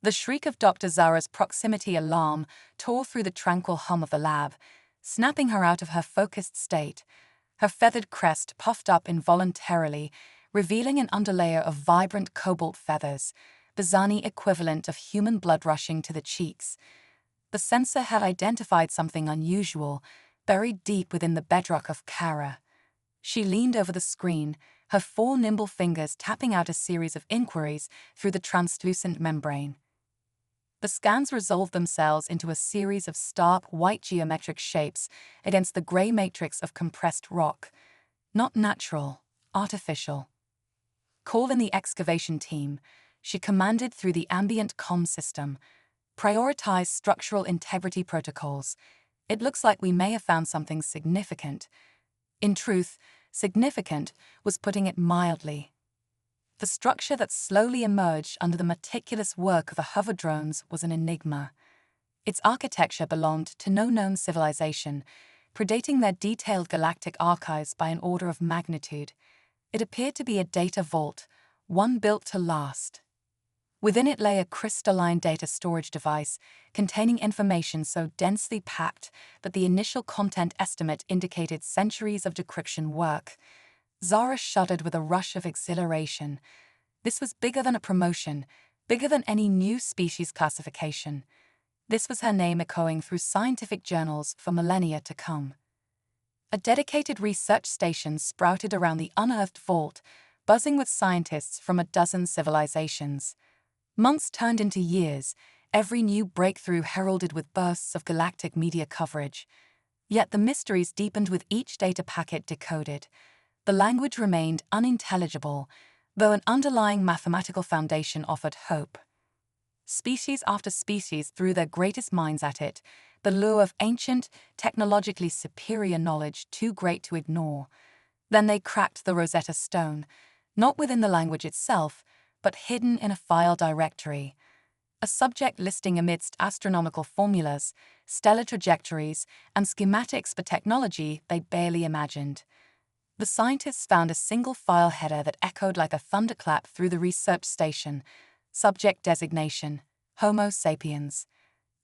The shriek of Dr. Zara's proximity alarm tore through the tranquil hum of the lab, snapping her out of her focused state. Her feathered crest puffed up involuntarily, revealing an underlayer of vibrant cobalt feathers, the Zani equivalent of human blood rushing to the cheeks. The sensor had identified something unusual, buried deep within the bedrock of Kara. She leaned over the screen, her 4 nimble fingers tapping out a series of inquiries through the translucent membrane. The scans resolved themselves into a series of stark white geometric shapes against the gray matrix of compressed rock. Not natural, artificial. Call in the excavation team, she commanded through the ambient comm system. Prioritize structural integrity protocols. It looks like we may have found something significant. In truth, significant was putting it mildly. The structure that slowly emerged under the meticulous work of the hover drones was an enigma. Its architecture belonged to no known civilization, predating their detailed galactic archives by an order of magnitude. It appeared to be a data vault, one built to last. Within it lay a crystalline data storage device containing information so densely packed that the initial content estimate indicated centuries of decryption work. Zara shuddered with a rush of exhilaration. This was bigger than a promotion, bigger than any new species classification. This was her name echoing through scientific journals for millennia to come. A dedicated research station sprouted around the unearthed vault, buzzing with scientists from a dozen civilizations. Months turned into years, every new breakthrough heralded with bursts of galactic media coverage. Yet the mysteries deepened with each data packet decoded. The language remained unintelligible, though an underlying mathematical foundation offered hope. Species after species threw their greatest minds at it, the lure of ancient, technologically superior knowledge too great to ignore. Then they cracked the Rosetta Stone, not within the language itself, but hidden in a file directory. A subject listing amidst astronomical formulas, stellar trajectories, and schematics for technology they barely imagined. The scientists found a single file header that echoed like a thunderclap through the research station. Subject designation: Homo sapiens.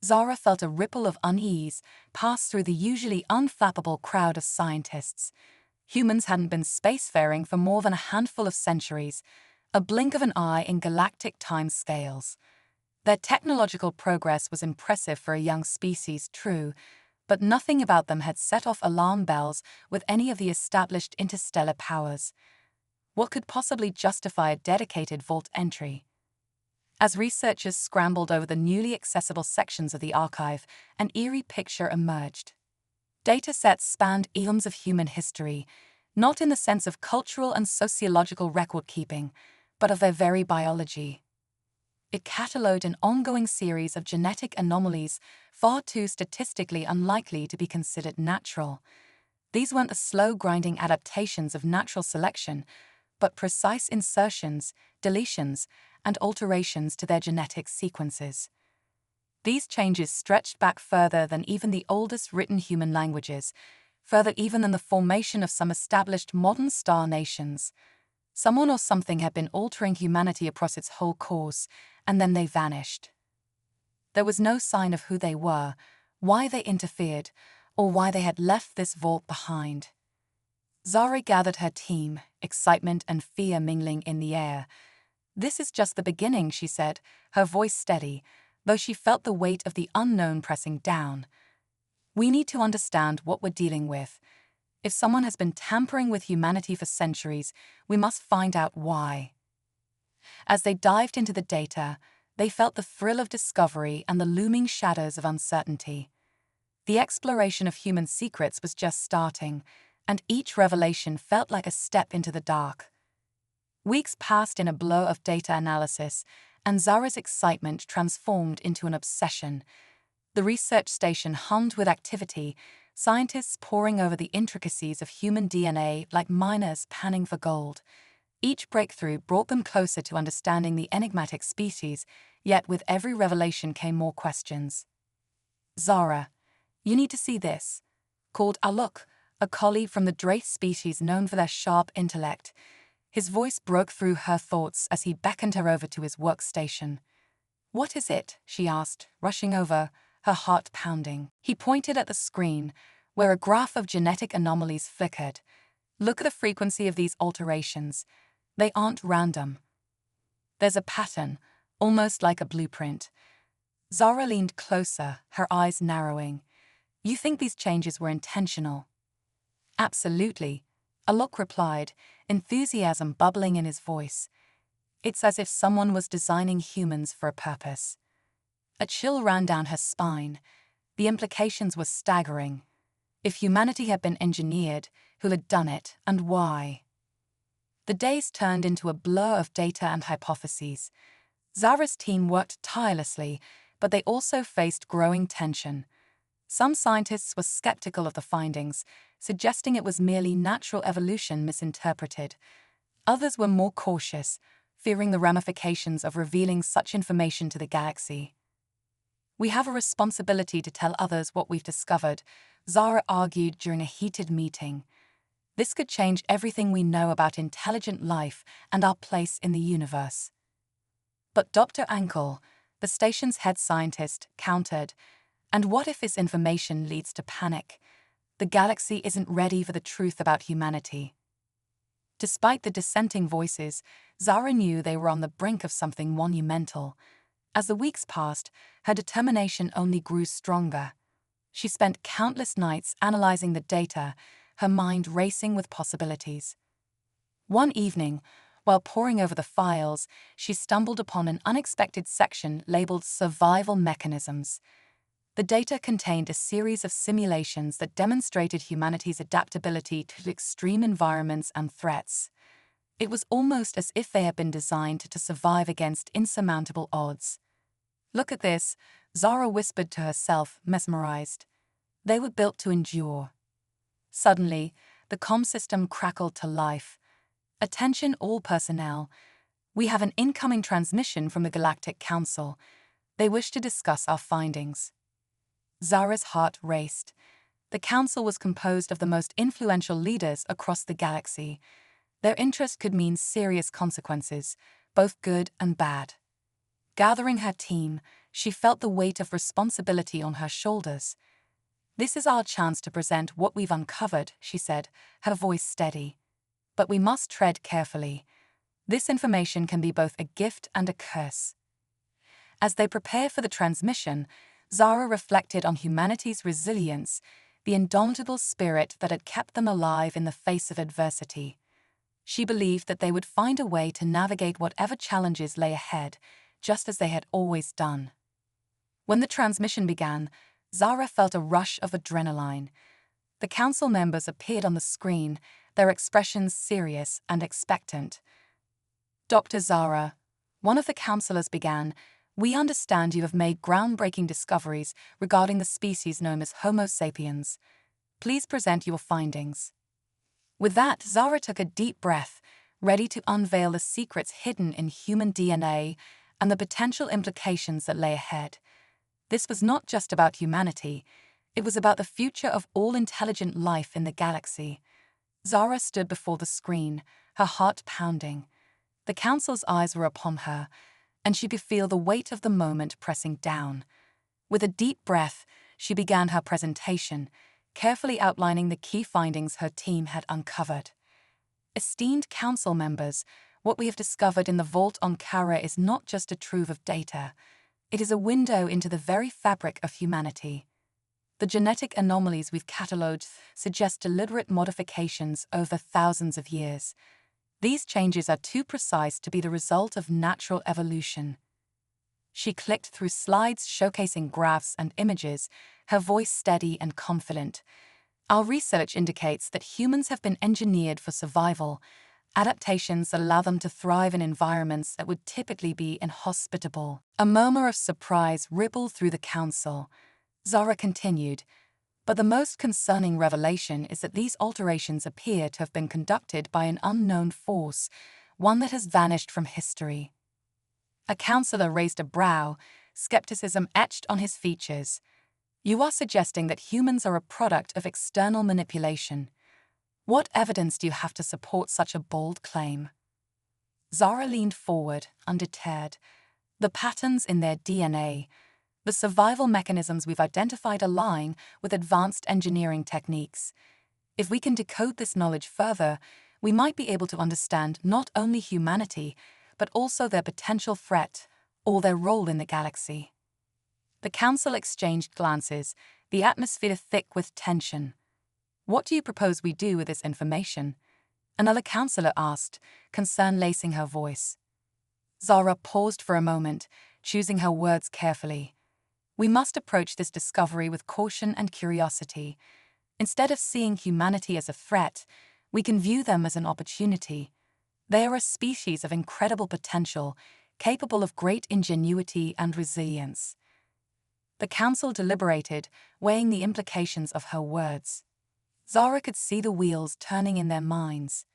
Zara felt a ripple of unease pass through the usually unflappable crowd of scientists. Humans hadn't been spacefaring for more than a handful of centuries, a blink of an eye in galactic time scales. Their technological progress was impressive for a young species, true, but nothing about them had set off alarm bells with any of the established interstellar powers. What could possibly justify a dedicated vault entry? As researchers scrambled over the newly accessible sections of the archive, an eerie picture emerged. Data sets spanned eons of human history, not in the sense of cultural and sociological record-keeping, but of their very biology. It catalogued an ongoing series of genetic anomalies far too statistically unlikely to be considered natural. These weren't the slow-grinding adaptations of natural selection, but precise insertions, deletions, and alterations to their genetic sequences. These changes stretched back further than even the oldest written human languages, further even than the formation of some established modern star nations. Someone or something had been altering humanity across its whole course, and then they vanished. There was no sign of who they were, why they interfered, or why they had left this vault behind. Zara gathered her team, excitement and fear mingling in the air. "This is just the beginning," she said, her voice steady, though she felt the weight of the unknown pressing down. "We need to understand what we're dealing with. If someone has been tampering with humanity for centuries, we must find out why." As they dived into the data, they felt the thrill of discovery and the looming shadows of uncertainty. The exploration of human secrets was just starting, and each revelation felt like a step into the dark. Weeks passed in a blur of data analysis, and Zara's excitement transformed into an obsession. The research station hummed with activity, scientists poring over the intricacies of human DNA like miners panning for gold. Each breakthrough brought them closer to understanding the enigmatic species, yet with every revelation came more questions. "Zara, you need to see this," called Alok, a colleague from the Draith species known for their sharp intellect. His voice broke through her thoughts as he beckoned her over to his workstation. "What is it?" she asked, rushing over, her heart pounding. He pointed at the screen, where a graph of genetic anomalies flickered. "Look at the frequency of these alterations. They aren't random. There's a pattern, almost like a blueprint." Zara leaned closer, her eyes narrowing. "You think these changes were intentional?" "Absolutely," Alok replied, enthusiasm bubbling in his voice. "It's as if someone was designing humans for a purpose." A chill ran down her spine. The implications were staggering. If humanity had been engineered, who had done it, and why? The days turned into a blur of data and hypotheses. Zara's team worked tirelessly, but they also faced growing tension. Some scientists were skeptical of the findings, suggesting it was merely natural evolution misinterpreted. Others were more cautious, fearing the ramifications of revealing such information to the galaxy. "We have a responsibility to tell others what we've discovered," Zara argued during a heated meeting. "This could change everything we know about intelligent life and our place in the universe." But Dr. Ankel, the station's head scientist, countered, "And what if this information leads to panic? The galaxy isn't ready for the truth about humanity." Despite the dissenting voices, Zara knew they were on the brink of something monumental. As the weeks passed, her determination only grew stronger. She spent countless nights analyzing the data, her mind racing with possibilities. One evening, while poring over the files, she stumbled upon an unexpected section labeled Survival Mechanisms. The data contained a series of simulations that demonstrated humanity's adaptability to extreme environments and threats. It was almost as if they had been designed to survive against insurmountable odds. "Look at this," Zara whispered to herself, mesmerized. "They were built to endure." Suddenly, the comm system crackled to life. "Attention all personnel. We have an incoming transmission from the Galactic Council. They wish to discuss our findings." Zara's heart raced. The council was composed of the most influential leaders across the galaxy. Their interest could mean serious consequences, both good and bad. Gathering her team, she felt the weight of responsibility on her shoulders. "This is our chance to present what we've uncovered," she said, her voice steady. "But we must tread carefully. This information can be both a gift and a curse." As they prepared for the transmission, Zara reflected on humanity's resilience, the indomitable spirit that had kept them alive in the face of adversity. She believed that they would find a way to navigate whatever challenges lay ahead, just as they had always done. When the transmission began, Zara felt a rush of adrenaline. The council members appeared on the screen, their expressions serious and expectant. "Dr. Zara," one of the counselors began, "we understand you have made groundbreaking discoveries regarding the species known as Homo sapiens. Please present your findings." With that, Zara took a deep breath, ready to unveil the secrets hidden in human DNA and the potential implications that lay ahead. This was not just about humanity, it was about the future of all intelligent life in the galaxy. Zara stood before the screen, her heart pounding. The council's eyes were upon her, and she could feel the weight of the moment pressing down. With a deep breath, she began her presentation, carefully outlining the key findings her team had uncovered. "Esteemed council members, what we have discovered in the vault on Kara is not just a trove of data. It is a window into the very fabric of humanity. The genetic anomalies we've catalogued suggest deliberate modifications over thousands of years. These changes are too precise to be the result of natural evolution." She clicked through slides showcasing graphs and images, her voice steady and confident. "Our research indicates that humans have been engineered for survival, adaptations that allow them to thrive in environments that would typically be inhospitable." A murmur of surprise rippled through the council. Zara continued, "But the most concerning revelation is that these alterations appear to have been conducted by an unknown force, one that has vanished from history." A counselor raised a brow, skepticism etched on his features. "You are suggesting that humans are a product of external manipulation. What evidence do you have to support such a bold claim?" Zara leaned forward, undeterred. The patterns in their DNA, the survival mechanisms we've identified align with advanced engineering techniques. If we can decode this knowledge further, we might be able to understand not only humanity, but also their potential threat or their role in the galaxy. The council exchanged glances, the atmosphere thick with tension. "What do you propose we do with this information?" another councillor asked, concern lacing her voice. Zara paused for a moment, choosing her words carefully. "We must approach this discovery with caution and curiosity. Instead of seeing humanity as a threat, we can view them as an opportunity. They are a species of incredible potential, capable of great ingenuity and resilience." The council deliberated, weighing the implications of her words. Zara could see the wheels turning in their minds.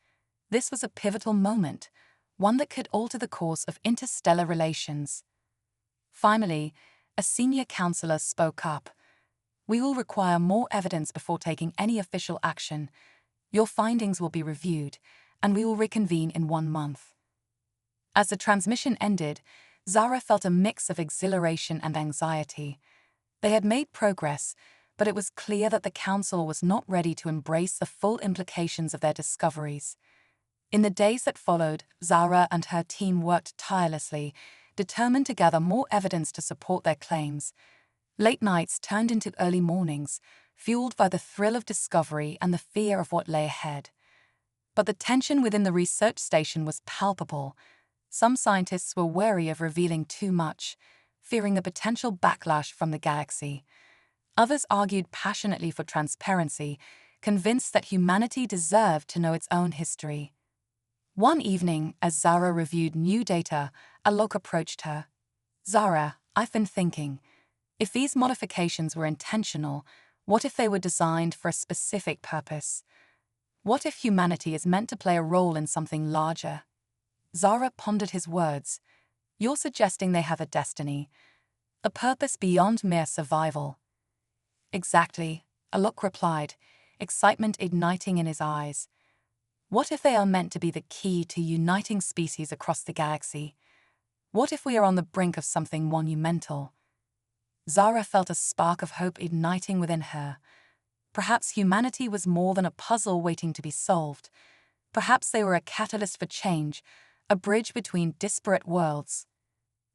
This was a pivotal moment, one that could alter the course of interstellar relations. Finally, a senior councillor spoke up. "We will require more evidence before taking any official action. Your findings will be reviewed, and we will reconvene in 1 month." As the transmission ended, Zara felt a mix of exhilaration and anxiety. They had made progress, but it was clear that the council was not ready to embrace the full implications of their discoveries. In the days that followed, Zara and her team worked tirelessly, determined to gather more evidence to support their claims. Late nights turned into early mornings, fueled by the thrill of discovery and the fear of what lay ahead. But the tension within the research station was palpable. Some scientists were wary of revealing too much, fearing the potential backlash from the galaxy. Others argued passionately for transparency, convinced that humanity deserved to know its own history. One evening, as Zara reviewed new data, Alok approached her. "Zara, I've been thinking. If these modifications were intentional, what if they were designed for a specific purpose? What if humanity is meant to play a role in something larger?" Zara pondered his words. "You're suggesting they have a destiny, a purpose beyond mere survival." "Exactly," Alok replied, excitement igniting in his eyes. "What if they are meant to be the key to uniting species across the galaxy? What if we are on the brink of something monumental?" Zara felt a spark of hope igniting within her. Perhaps humanity was more than a puzzle waiting to be solved. Perhaps they were a catalyst for change, a bridge between disparate worlds.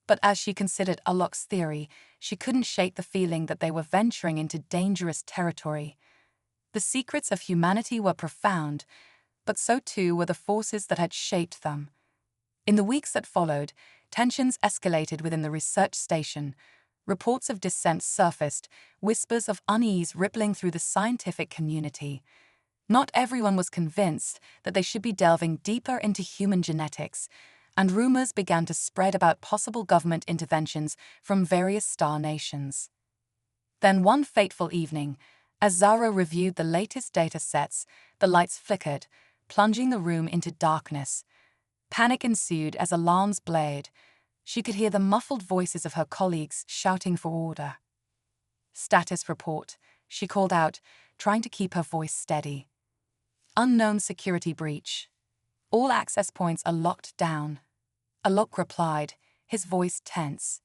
But as she considered Alok's theory, she couldn't shake the feeling that they were venturing into dangerous territory. The secrets of humanity were profound, but so too were the forces that had shaped them. In the weeks that followed, tensions escalated within the research station. Reports of dissent surfaced, whispers of unease rippling through the scientific community. Not everyone was convinced that they should be delving deeper into human genetics, and rumors began to spread about possible government interventions from various star nations. Then one fateful evening, as Zara reviewed the latest data sets, the lights flickered, plunging the room into darkness. Panic ensued as alarms blared. She could hear the muffled voices of her colleagues shouting for order. "Status report," she called out, trying to keep her voice steady. "Unknown security breach. All access points are locked down." Alok replied, his voice tense.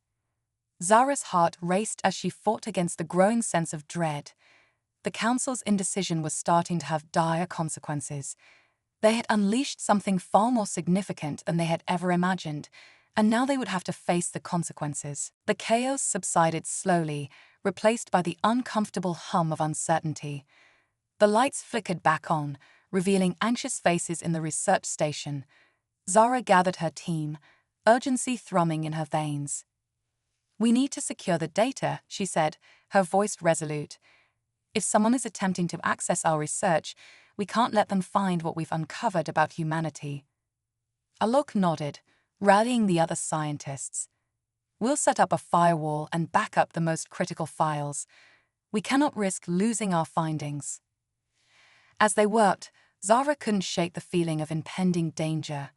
Zara's heart raced as she fought against the growing sense of dread. The council's indecision was starting to have dire consequences. They had unleashed something far more significant than they had ever imagined, and now they would have to face the consequences. The chaos subsided slowly, replaced by the uncomfortable hum of uncertainty. The lights flickered back on, revealing anxious faces in the research station. Zara gathered her team, urgency thrumming in her veins. "We need to secure the data," she said, her voice resolute. "If someone is attempting to access our research, we can't let them find what we've uncovered about humanity." Alok nodded, rallying the other scientists. "We'll set up a firewall and back up the most critical files. We cannot risk losing our findings." As they worked, Zara couldn't shake the feeling of impending danger.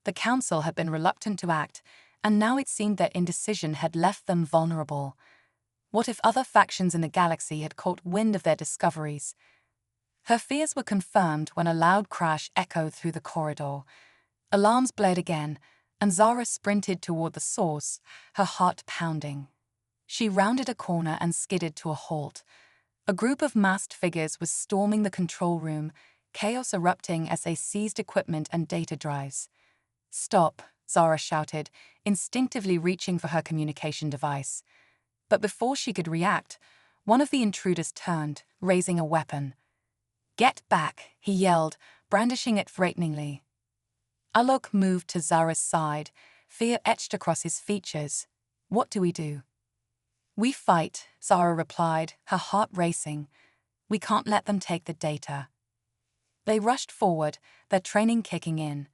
The council had been reluctant to act, and now it seemed their indecision had left them vulnerable. What if other factions in the galaxy had caught wind of their discoveries? Her fears were confirmed when a loud crash echoed through the corridor. Alarms blared again, and Zara sprinted toward the source, her heart pounding. She rounded a corner and skidded to a halt. A group of masked figures was storming the control room, chaos erupting as they seized equipment and data drives. "Stop," Zara shouted, instinctively reaching for her communication device. But before she could react, one of the intruders turned, raising a weapon. "Get back," he yelled, brandishing it threateningly. Alok moved to Zara's side, fear etched across his features. "What do we do?" "We fight," Zara replied, her heart racing. "We can't let them take the data." They rushed forward, their training kicking in.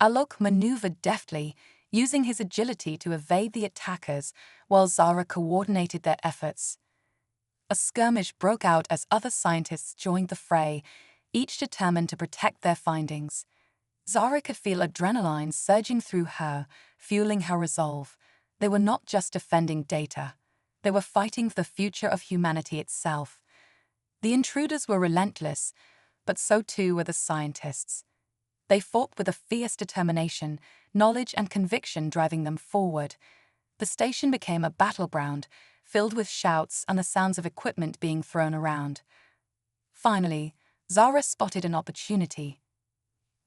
Alok maneuvered deftly, using his agility to evade the attackers, while Zara coordinated their efforts. A skirmish broke out as other scientists joined the fray, each determined to protect their findings. Zara could feel adrenaline surging through her, fueling her resolve. They were not just defending data. They were fighting for the future of humanity itself. The intruders were relentless, but so too were the scientists. They fought with a fierce determination, knowledge and conviction driving them forward. The station became a battleground, filled with shouts and the sounds of equipment being thrown around. Finally, Zara spotted an opportunity.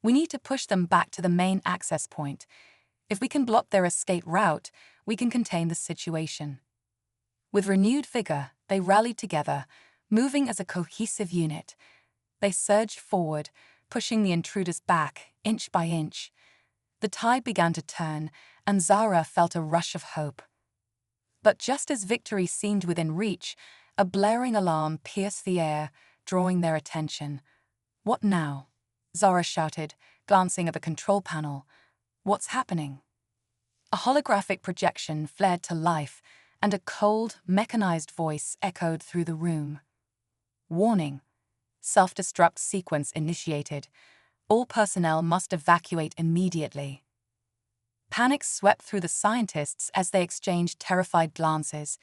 "We need to push them back to the main access point. If we can block their escape route, we can contain the situation." With renewed vigor, they rallied together, moving as a cohesive unit. They surged forward, pushing the intruders back, inch by inch. The tide began to turn, and Zara felt a rush of hope. But just as victory seemed within reach, a blaring alarm pierced the air, drawing their attention. "What now?" Zara shouted, glancing at the control panel. "What's happening?" A holographic projection flared to life, and a cold, mechanized voice echoed through the room. "Warning. Self-destruct sequence initiated. All personnel must evacuate immediately." Panic swept through the scientists as they exchanged terrified glances.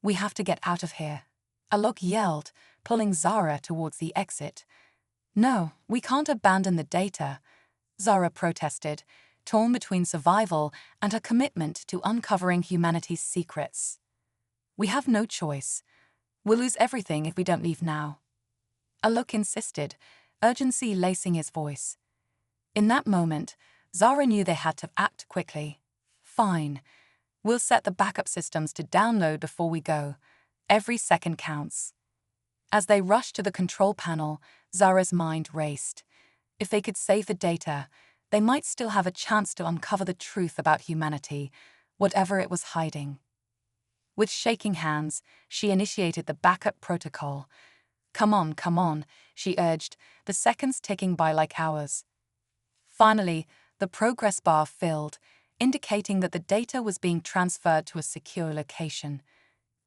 "We have to get out of here," Alok yelled, pulling Zara towards the exit. "No, we can't abandon the data," Zara protested, torn between survival and her commitment to uncovering humanity's secrets. "We have no choice. We'll lose everything if we don't leave now." Alok insisted, urgency lacing his voice. In that moment, Zara knew they had to act quickly. "Fine. We'll set the backup systems to download before we go. Every second counts." As they rushed to the control panel, Zara's mind raced. If they could save the data, they might still have a chance to uncover the truth about humanity, whatever it was hiding. With shaking hands, she initiated the backup protocol. Come on," she urged, the seconds ticking by like hours. Finally, the progress bar filled, indicating that the data was being transferred to a secure location.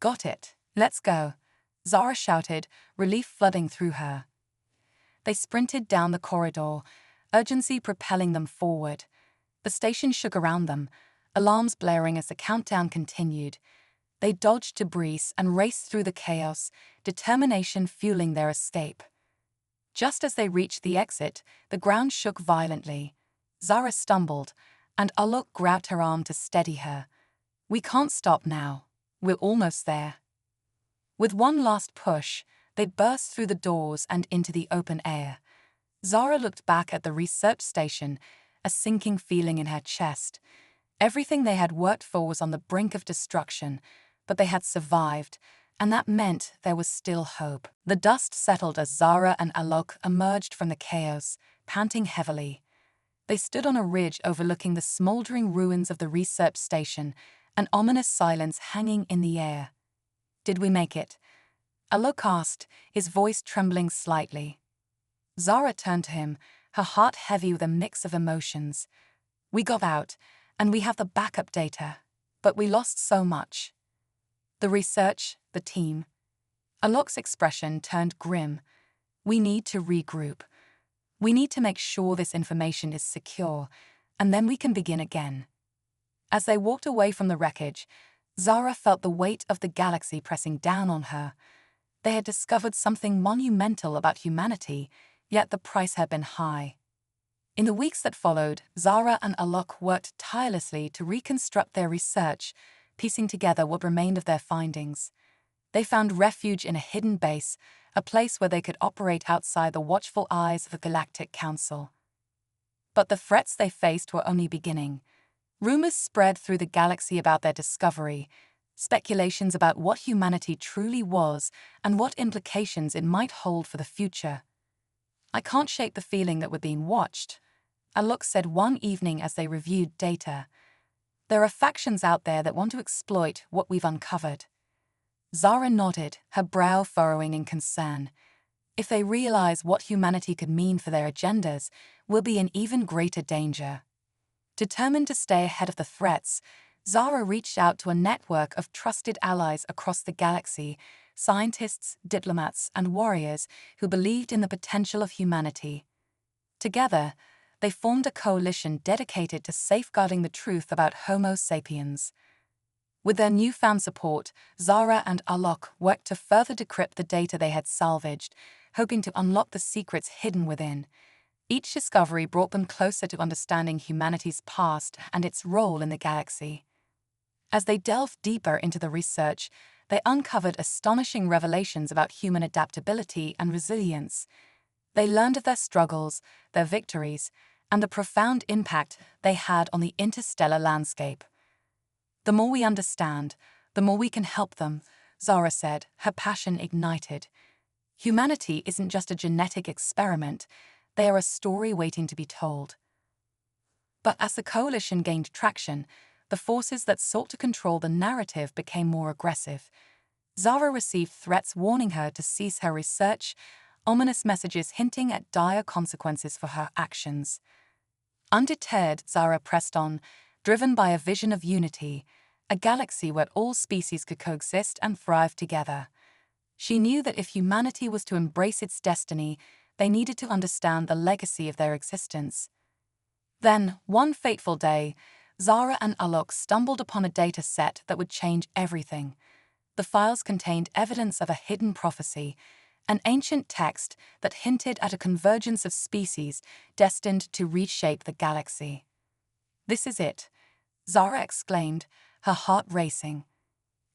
"Got it. Let's go," Zara shouted, relief flooding through her. They sprinted down the corridor, urgency propelling them forward. The station shook around them, alarms blaring as the countdown continued. They dodged debris and raced through the chaos, determination fueling their escape. Just as they reached the exit, the ground shook violently. Zara stumbled, and Alok grabbed her arm to steady her. "We can't stop now. We're almost there." With one last push, they burst through the doors and into the open air. Zara looked back at the research station, a sinking feeling in her chest. Everything they had worked for was on the brink of destruction, but they had survived, and that meant there was still hope. The dust settled as Zara and Alok emerged from the chaos, panting heavily. They stood on a ridge overlooking the smoldering ruins of the research station, an ominous silence hanging in the air. "Did we make it?" Alok asked, his voice trembling slightly. Zara turned to him, her heart heavy with a mix of emotions. "We got out, and we have the backup data, but we lost so much." "The research, the team." Alok's expression turned grim. "We need to regroup. We need to make sure this information is secure, and then we can begin again." As they walked away from the wreckage, Zara felt the weight of the galaxy pressing down on her. They had discovered something monumental about humanity, yet the price had been high. In the weeks that followed, Zara and Alok worked tirelessly to reconstruct their research, piecing together what remained of their findings. They found refuge in a hidden base, a place where they could operate outside the watchful eyes of the Galactic Council. But the threats they faced were only beginning. Rumors spread through the galaxy about their discovery, speculations about what humanity truly was and what implications it might hold for the future. "I can't shake the feeling that we're being watched," Alok said one evening as they reviewed data. "There are factions out there that want to exploit what we've uncovered." Zara nodded, her brow furrowing in concern. "If they realize what humanity could mean for their agendas, we'll be in even greater danger." Determined to stay ahead of the threats, Zara reached out to a network of trusted allies across the galaxy, scientists, diplomats, and warriors who believed in the potential of humanity. Together, they formed a coalition dedicated to safeguarding the truth about Homo sapiens. With their newfound support, Zara and Alok worked to further decrypt the data they had salvaged, hoping to unlock the secrets hidden within. Each discovery brought them closer to understanding humanity's past and its role in the galaxy. As they delved deeper into the research, they uncovered astonishing revelations about human adaptability and resilience. They learned of their struggles, their victories, and the profound impact they had on the interstellar landscape. "The more we understand, the more we can help them," Zara said, her passion ignited. "Humanity isn't just a genetic experiment, they are a story waiting to be told." But as the coalition gained traction, the forces that sought to control the narrative became more aggressive. Zara received threats warning her to cease her research, ominous messages hinting at dire consequences for her actions. Undeterred, Zara pressed on, driven by a vision of unity, a galaxy where all species could coexist and thrive together. She knew that if humanity was to embrace its destiny, they needed to understand the legacy of their existence. Then, one fateful day, Zara and Alok stumbled upon a data set that would change everything. The files contained evidence of a hidden prophecy, an ancient text that hinted at a convergence of species destined to reshape the galaxy. "This is it," Zara exclaimed, her heart racing.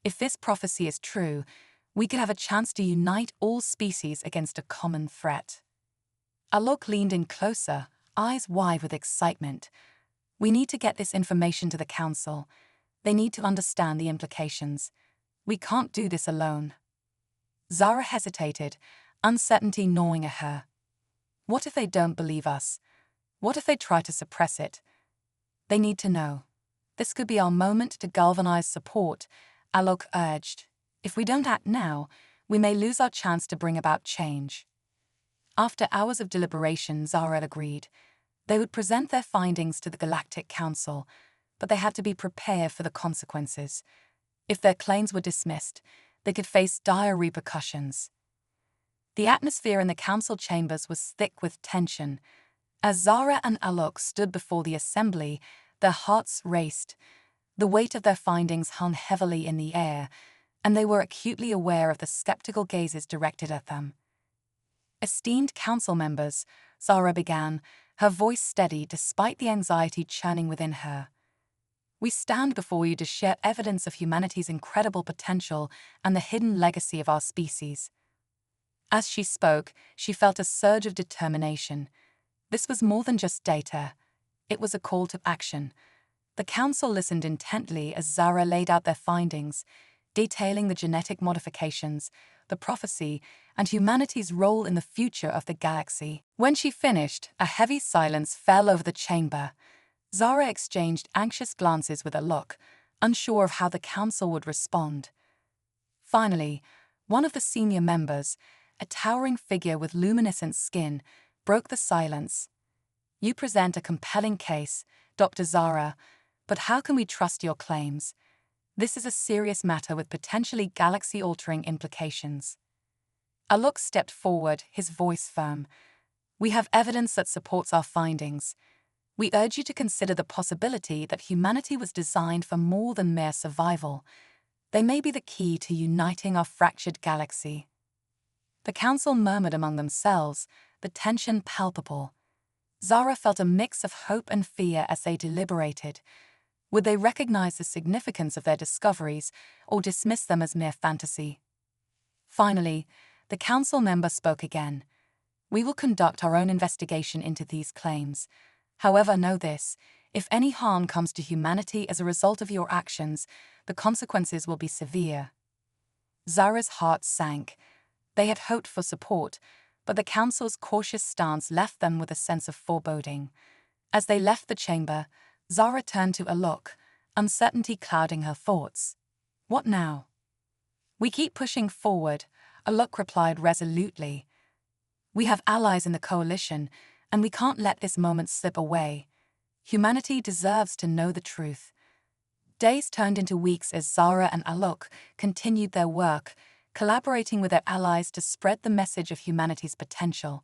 "If this prophecy is true, we could have a chance to unite all species against a common threat." Alok leaned in closer, eyes wide with excitement. "We need to get this information to the Council. They need to understand the implications. We can't do this alone." Zara hesitated, uncertainty gnawing at her. "What if they don't believe us? What if they try to suppress it?" "They need to know. This could be our moment to galvanize support," Alok urged. "If we don't act now, we may lose our chance to bring about change." After hours of deliberation, Zara agreed. They would present their findings to the Galactic Council, but they had to be prepared for the consequences. If their claims were dismissed, they could face dire repercussions. The atmosphere in the council chambers was thick with tension. As Zara and Alok stood before the assembly, their hearts raced. The weight of their findings hung heavily in the air, and they were acutely aware of the skeptical gazes directed at them. "Esteemed council members," Zara began, her voice steady despite the anxiety churning within her. "We stand before you to share evidence of humanity's incredible potential and the hidden legacy of our species." As she spoke, she felt a surge of determination. This was more than just data. It was a call to action. The council listened intently as Zara laid out their findings, detailing the genetic modifications, the prophecy, and humanity's role in the future of the galaxy. When she finished, a heavy silence fell over the chamber. Zara exchanged anxious glances with Alok, unsure of how the council would respond. Finally, one of the senior members, a towering figure with luminescent skin, broke the silence. "You present a compelling case, Dr. Zara, but how can we trust your claims? This is a serious matter with potentially galaxy-altering implications." Alok stepped forward, his voice firm. "We have evidence that supports our findings. We urge you to consider the possibility that humanity was designed for more than mere survival. They may be the key to uniting our fractured galaxy." The council murmured among themselves, the tension palpable. Zara felt a mix of hope and fear as they deliberated. Would they recognize the significance of their discoveries or dismiss them as mere fantasy? Finally, the council member spoke again. We will conduct our own investigation into these claims. However, know this: if any harm comes to humanity as a result of your actions, the consequences will be severe. Zara's heart sank. They had hoped for support, but the council's cautious stance left them with a sense of foreboding. As they left the chamber, Zara turned to Alok, uncertainty clouding her thoughts. What now? We keep pushing forward, Alok replied resolutely. We have allies in the coalition, and we can't let this moment slip away. Humanity deserves to know the truth. Days turned into weeks as Zara and Alok continued their work, collaborating with their allies to spread the message of humanity's potential.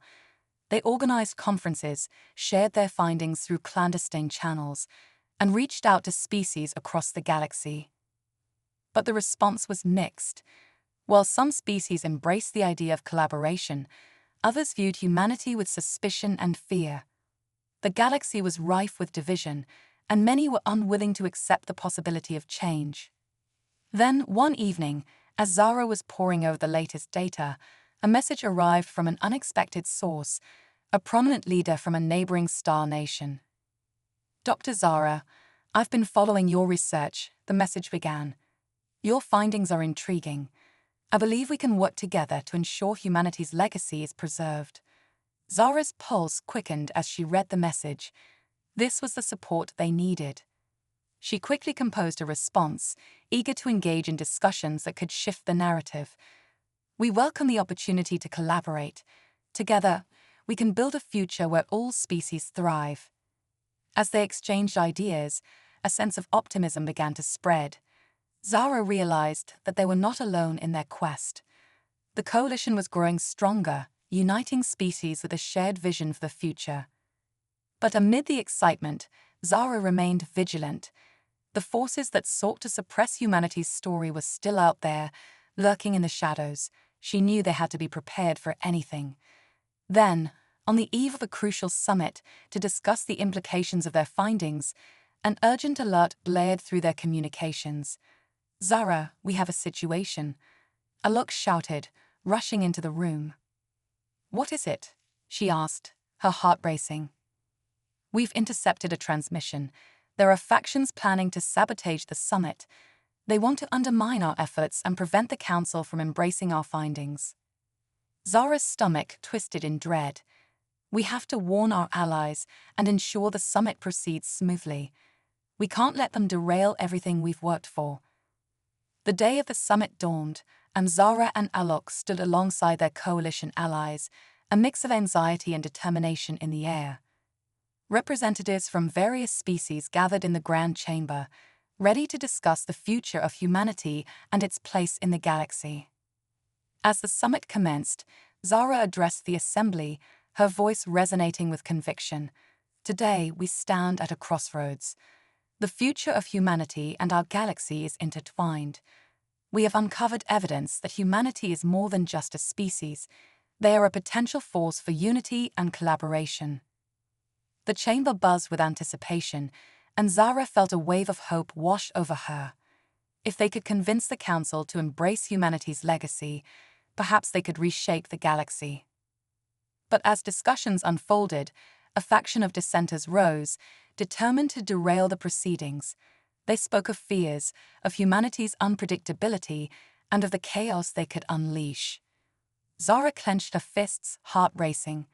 They organized conferences, shared their findings through clandestine channels, and reached out to species across the galaxy. But the response was mixed. While some species embraced the idea of collaboration, others viewed humanity with suspicion and fear. The galaxy was rife with division, and many were unwilling to accept the possibility of change. Then, one evening, as Zara was poring over the latest data, a message arrived from an unexpected source, a prominent leader from a neighboring star nation. Dr. Zara, I've been following your research, the message began. Your findings are intriguing. I believe we can work together to ensure humanity's legacy is preserved. Zara's pulse quickened as she read the message. This was the support they needed. She quickly composed a response, eager to engage in discussions that could shift the narrative. We welcome the opportunity to collaborate. Together, we can build a future where all species thrive. As they exchanged ideas, a sense of optimism began to spread. Zara realized that they were not alone in their quest. The coalition was growing stronger, uniting species with a shared vision for the future. But amid the excitement, Zara remained vigilant. The forces that sought to suppress humanity's story were still out there, lurking in the shadows. She knew they had to be prepared for anything. Then, on the eve of a crucial summit to discuss the implications of their findings, an urgent alert blared through their communications. Zara, we have a situation. Alok shouted, rushing into the room. What is it? She asked, her heart racing. We've intercepted a transmission. There are factions planning to sabotage the summit. They want to undermine our efforts and prevent the council from embracing our findings. Zara's stomach twisted in dread. We have to warn our allies and ensure the summit proceeds smoothly. We can't let them derail everything we've worked for. The day of the summit dawned, and Zara and Alok stood alongside their coalition allies, a mix of anxiety and determination in the air. Representatives from various species gathered in the Grand Chamber, ready to discuss the future of humanity and its place in the galaxy. As the summit commenced, Zara addressed the assembly, her voice resonating with conviction. Today, we stand at a crossroads. The future of humanity and our galaxy is intertwined. We have uncovered evidence that humanity is more than just a species. They are a potential force for unity and collaboration. The chamber buzzed with anticipation, and Zara felt a wave of hope wash over her. If they could convince the council to embrace humanity's legacy, perhaps they could reshape the galaxy. But as discussions unfolded, a faction of dissenters rose, determined to derail the proceedings. They spoke of fears, of humanity's unpredictability, and of the chaos they could unleash. Zara clenched her fists, heart racing.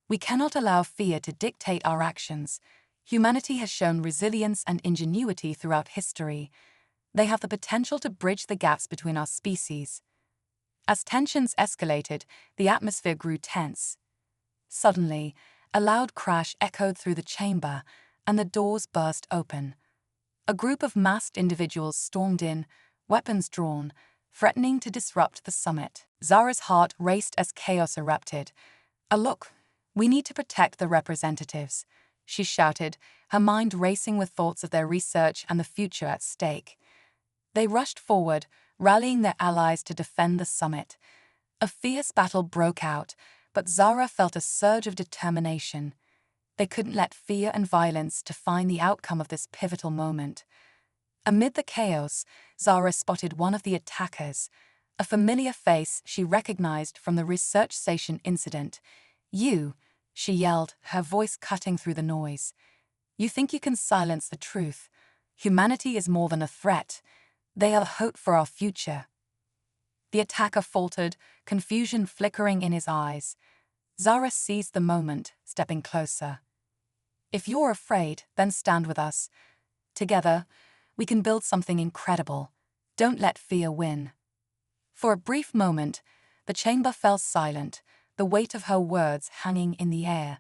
We cannot allow fear to dictate our actions. Humanity has shown resilience and ingenuity throughout history. They have the potential to bridge the gaps between our species. As tensions escalated, the atmosphere grew tense. Suddenly, a loud crash echoed through the chamber, and the doors burst open. A group of masked individuals stormed in, weapons drawn, threatening to disrupt the summit. Zara's heart raced as chaos erupted. Alok, we need to protect the representatives, she shouted, her mind racing with thoughts of their research and the future at stake. They rushed forward, rallying their allies to defend the summit. A fierce battle broke out, but Zara felt a surge of determination. They couldn't let fear and violence define the outcome of this pivotal moment. Amid the chaos, Zara spotted one of the attackers, a familiar face she recognized from the research station incident. "You," she yelled, her voice cutting through the noise. "You think you can silence the truth? Humanity is more than a threat. They are hope for our future." The attacker faltered, confusion flickering in his eyes. Zara seized the moment, stepping closer. "If you're afraid, then stand with us. Together, we can build something incredible. Don't let fear win." For a brief moment, the chamber fell silent, the weight of her words hanging in the air.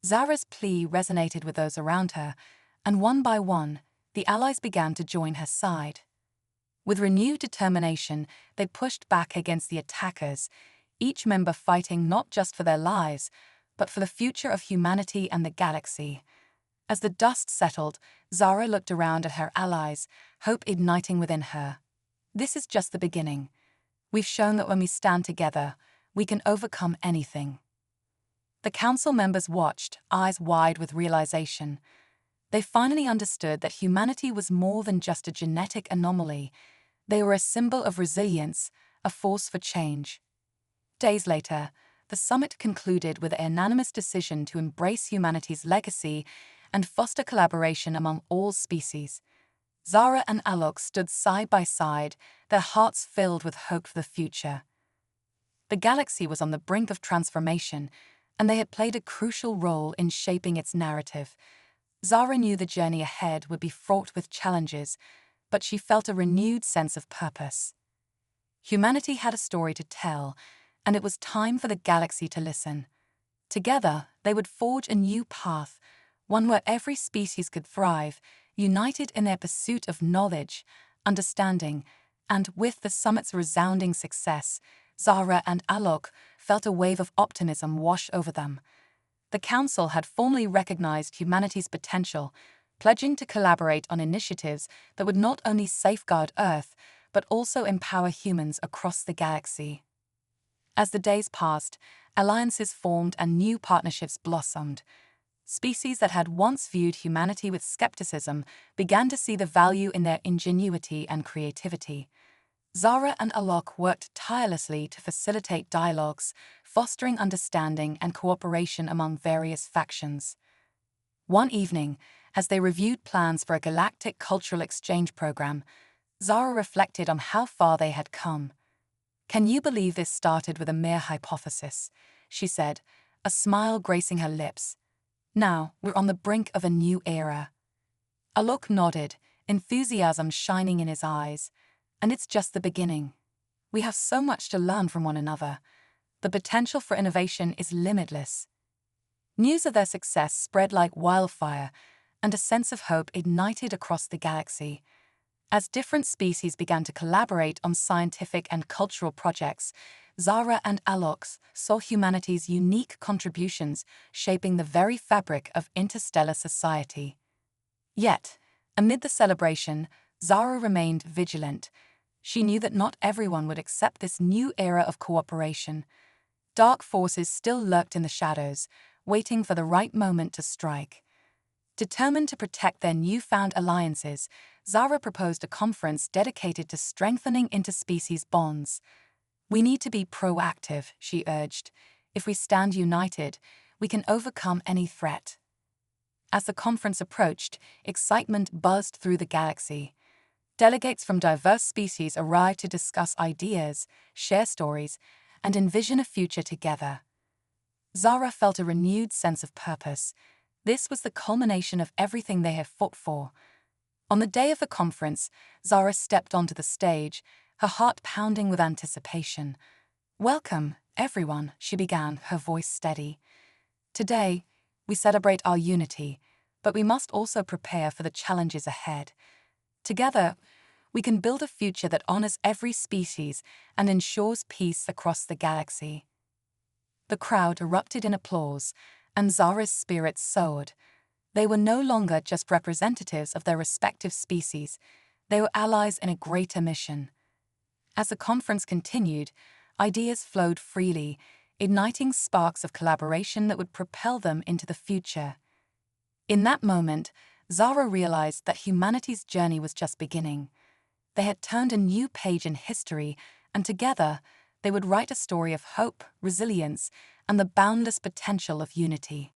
Zara's plea resonated with those around her, and one by one, the allies began to join her side. With renewed determination, they pushed back against the attackers, each member fighting not just for their lives, but for the future of humanity and the galaxy. As the dust settled, Zara looked around at her allies, hope igniting within her. "This is just the beginning. We've shown that when we stand together, we can overcome anything." The council members watched, eyes wide with realization. They finally understood that humanity was more than just a genetic anomaly. They were a symbol of resilience, a force for change. Days later, the summit concluded with a unanimous decision to embrace humanity's legacy and foster collaboration among all species. Zara and Alok stood side by side, their hearts filled with hope for the future. The galaxy was on the brink of transformation, and they had played a crucial role in shaping its narrative. Zara knew the journey ahead would be fraught with challenges, but she felt a renewed sense of purpose. Humanity had a story to tell, and it was time for the galaxy to listen. Together, they would forge a new path, one where every species could thrive, united in their pursuit of knowledge, understanding, and with the summit's resounding success, Zara and Alok felt a wave of optimism wash over them. The Council had formally recognized humanity's potential, pledging to collaborate on initiatives that would not only safeguard Earth, but also empower humans across the galaxy. As the days passed, alliances formed and new partnerships blossomed. Species that had once viewed humanity with skepticism began to see the value in their ingenuity and creativity. Zara and Alok worked tirelessly to facilitate dialogues, fostering understanding and cooperation among various factions. One evening, as they reviewed plans for a galactic cultural exchange program, Zara reflected on how far they had come. "Can you believe this started with a mere hypothesis?" she said, a smile gracing her lips. "Now, we're on the brink of a new era." Alok nodded, enthusiasm shining in his eyes. "And it's just the beginning. We have so much to learn from one another. The potential for innovation is limitless." News of their success spread like wildfire, and a sense of hope ignited across the galaxy. As different species began to collaborate on scientific and cultural projects, Zara and Alok saw humanity's unique contributions shaping the very fabric of interstellar society. Yet, amid the celebration, Zara remained vigilant. She knew that not everyone would accept this new era of cooperation. Dark forces still lurked in the shadows, waiting for the right moment to strike. Determined to protect their newfound alliances, Zara proposed a conference dedicated to strengthening interspecies bonds. "We need to be proactive," she urged. "If we stand united, we can overcome any threat." As the conference approached, excitement buzzed through the galaxy. Delegates from diverse species arrived to discuss ideas, share stories, and envision a future together. Zara felt a renewed sense of purpose. This was the culmination of everything they had fought for. On the day of the conference, Zara stepped onto the stage, her heart pounding with anticipation. "Welcome, everyone," she began, her voice steady. "Today, we celebrate our unity, but we must also prepare for the challenges ahead. Together, we can build a future that honors every species and ensures peace across the galaxy." The crowd erupted in applause, and Zara's spirits soared. They were no longer just representatives of their respective species, they were allies in a greater mission. As the conference continued, ideas flowed freely, igniting sparks of collaboration that would propel them into the future. In that moment, Zara realized that humanity's journey was just beginning. They had turned a new page in history, and together, they would write a story of hope, resilience, and the boundless potential of unity.